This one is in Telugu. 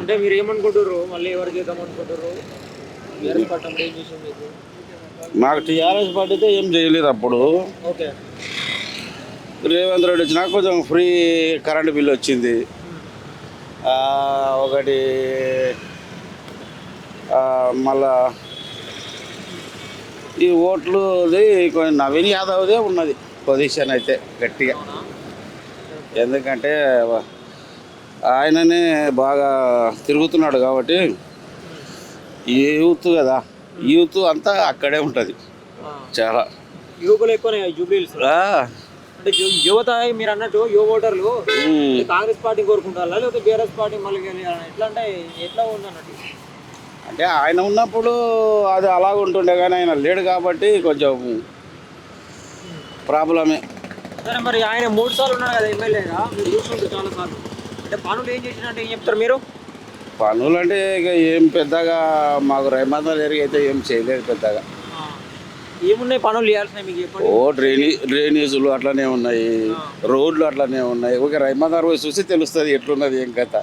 అంటే మీరు ఏమనుకుంటారు మళ్ళీ ఎవరు చేద్దాం అనుకుంటారు? టీఆర్ఎస్ పార్టీ అంటే ఏం చేసింది మీకు? మాకు టీఆర్ఎస్ పార్టీ అయితే ఏం చేయలేదు అప్పుడు. ఓకే. రేవంత్ రెడ్డి వచ్చినాక కొంచెం ఫ్రీ కరెంట్ బిల్ వచ్చింది. ఒకటి మళ్ళా ఈ ఓట్లుది కొంచెం నవీన్ యాదవ్దే ఉన్నది పొజిషన్ అయితే గట్టిగా. ఎందుకంటే ఆయననే బాగా తిరుగుతున్నాడు కాబట్టి యూత్ కదా, యూత్ అంతా అక్కడే ఉంటుంది చాలా. యువకులు ఎక్కువనే జూబ్లీహిల్స్. అంటే యువత మీరు అన్నట్టు యువ ఓటర్లు కాంగ్రెస్ పార్టీ కోరుకుంటారా లేకపోతే బీఆర్ఎస్ పార్టీ మళ్ళీ ఎట్లా అంటే ఎట్లా ఉంది అన్నట్టు? అంటే ఆయన ఉన్నప్పుడు అది అలాగ ఉంటుండే కానీ ఆయన లేడు కాబట్టి కొంచెం ప్రాబ్లమే. సరే, మరి ఆయన 3 సార్లు ఉన్నాడు కదా ఎమ్మెల్యేగా, మీరు చూస్తుంటారు చాలా సార్లు. అంటే పనులు ఏం చేసినట్టు ఏం చెప్తారు మీరు? పనులు అంటే ఇక ఏం పెద్దగా మాకు రైమందర్ ఏరియా అయితే ఏం చేయలేదు పెద్దగా. ఏమున్నాయి పనులు చేయాల్సినవి మీకు చెప్పండి. డ్రైనేజీలు అట్లనే ఉన్నాయి, రోడ్లు అట్లనే ఉన్నాయి. ఒక రైమందర్ పోయి చూసి తెలుస్తుంది ఎట్లున్నది ఏం కథ.